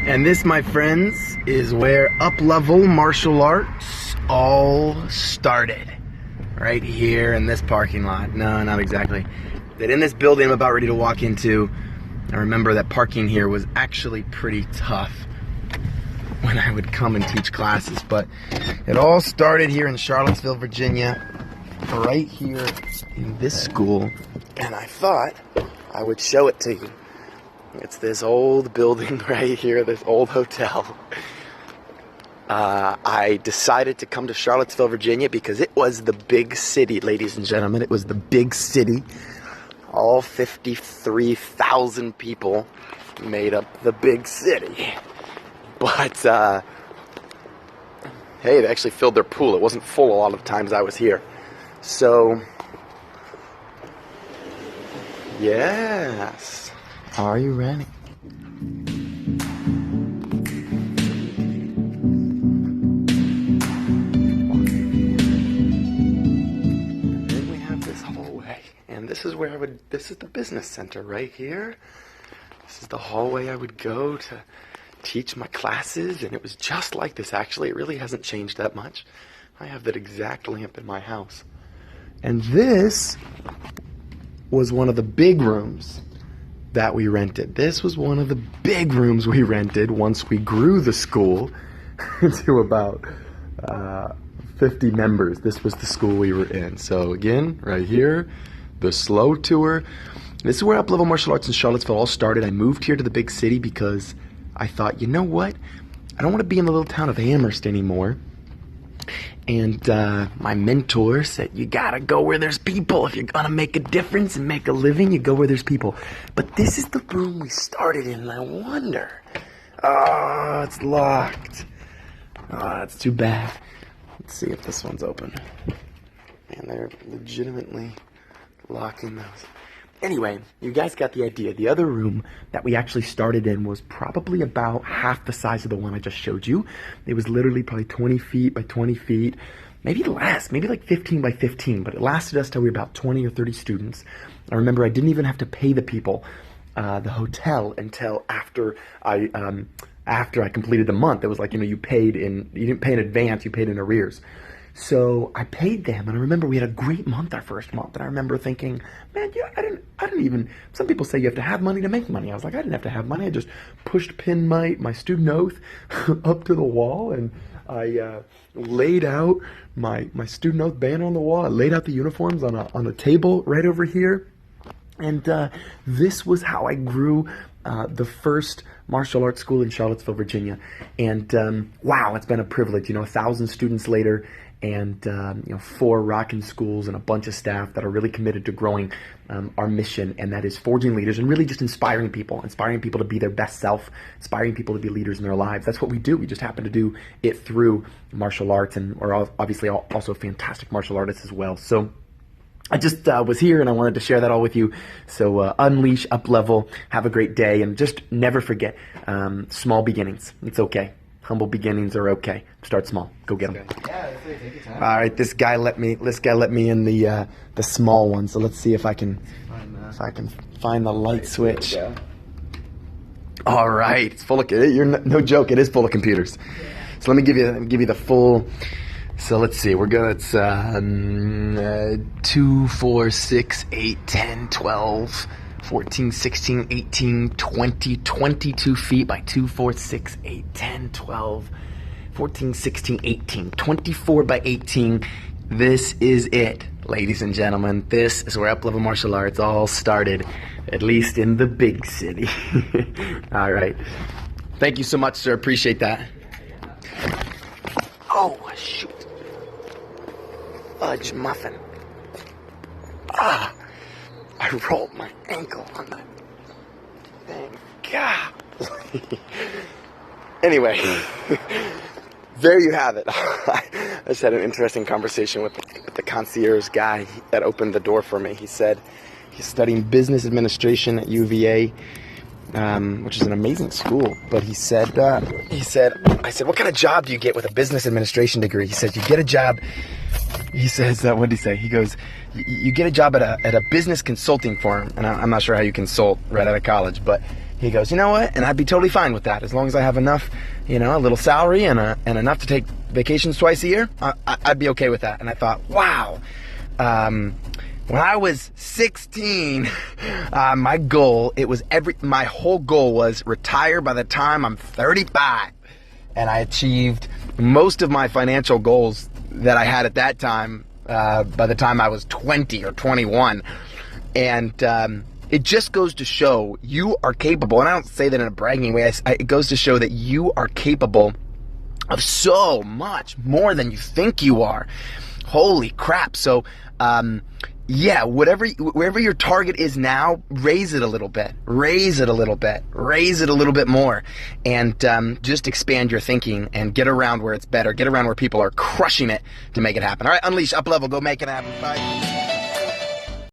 And this, my friends, is where UpLevel Martial Arts all started. Right here in this parking lot. No, not exactly. That in this building I'm about ready to walk into, I remember that parking here was actually pretty tough when I would come and teach classes. But it all started here in Charlottesville, Virginia, right here in this school. And I thought I would show it to you. It's this old building right here, this old hotel. I decided to come to Charlottesville, Virginia because it was the big city, ladies and gentlemen. It was the big city. All 53,000 people made up the big city. But, hey, they actually filled their pool. It wasn't full a lot of the times I was here. So, yes. Are you ready? Then we have this hallway, and this is where this is the business center right here. This is the hallway I would go to teach my classes, and it was just like this actually. It really hasn't changed that much. I have that exact lamp in my house. And this was one of the big rooms that we rented. This was one of the big rooms we rented once we grew the school to about 50 members. This was the school we were in. So again, right here, the slow tour. This is where UpLevel Martial Arts in Charlottesville all started. I moved here to the big city because I thought, you know what? I don't want to be in the little town of Amherst anymore. And my mentor said, you gotta go where there's people. If you're gonna make a difference and make a living, you go where there's people. But this is the room we started in, and I wonder. Oh, it's locked. Oh, that's too bad. Let's see if this one's open. Man, they're legitimately locking those. Anyway, you guys got the idea. The other room that we actually started in was probably about half the size of the one I just showed you. It was literally probably 20 feet by 20 feet, maybe less, maybe like 15 by 15, but it lasted us till we were about 20 or 30 students. I remember I didn't even have to pay the people, the hotel, until after I completed the month. It was like, you didn't pay in advance, you paid in arrears. So I paid them, and I remember we had a great month our first month, and I remember thinking, man, yeah, I didn't even, some people say you have to have money to make money. I was like, I didn't have to have money. I just pinned my student oath up to the wall, and I laid out my student oath banner on the wall. I laid out the uniforms on a table right over here, and this was how I grew the first martial arts school in Charlottesville, Virginia. And wow, it's been a privilege. 1,000 students later, and 4 rocking schools and a bunch of staff that are really committed to growing our mission, and that is forging leaders and really just inspiring people to be their best self, inspiring people to be leaders in their lives. That's what we do. We just happen to do it through martial arts, and we're obviously also fantastic martial artists as well. So I just was here, and I wanted to share that all with you. So unleash, UpLevel, have a great day, and just never forget small beginnings. It's okay. Humble beginnings are okay. Start small. Go get them. Yeah, take your time. All right, this guy let me in the small one. So let's see if I can find the light switch. All right, it's full of. You're no joke. It is full of computers. So let me give you the full. So let's see. We're good. It's 2, 4, 6, 8, 10, 12. 14, 16, 18, 20, 22 feet by 2, 4, 6, 8, 10, 12, 14, 16, 18, 24 by 18. This is it, ladies and gentlemen. This is where UpLevel Martial Arts all started, at least in the big city. All right. Thank you so much, sir. Appreciate that. Oh, shoot. Fudge muffin. Ah. I rolled my ankle on the thing. God. Anyway, there you have it. I just had an interesting conversation with the concierge guy that opened the door for me. He said he's studying business administration at UVA, which is an amazing school. But I said, what kind of job do you get with a business administration degree? He said, you get a job. He says, what did he say? He goes, you get a job at a business consulting firm, and I'm not sure how you consult right out of college, but He goes, you know what? And I'd be totally fine with that as long as I have enough, a little salary and enough to take vacations twice a year. I'd be okay with that. And I thought, wow. When I was 16, my whole goal was retire by the time I'm 35. And I achieved most of my financial goals that I had at that time by the time I was 20 or 21. And it just goes to show you are capable, and I don't say that in a bragging way, it goes to show that you are capable of so much more than you think you are. Holy crap. So, yeah, wherever your target is now, raise it a little bit, raise it a little bit more, and just expand your thinking and get around where it's better, get around where people are crushing it to make it happen. All right, unleash, up level, go make it happen. Bye.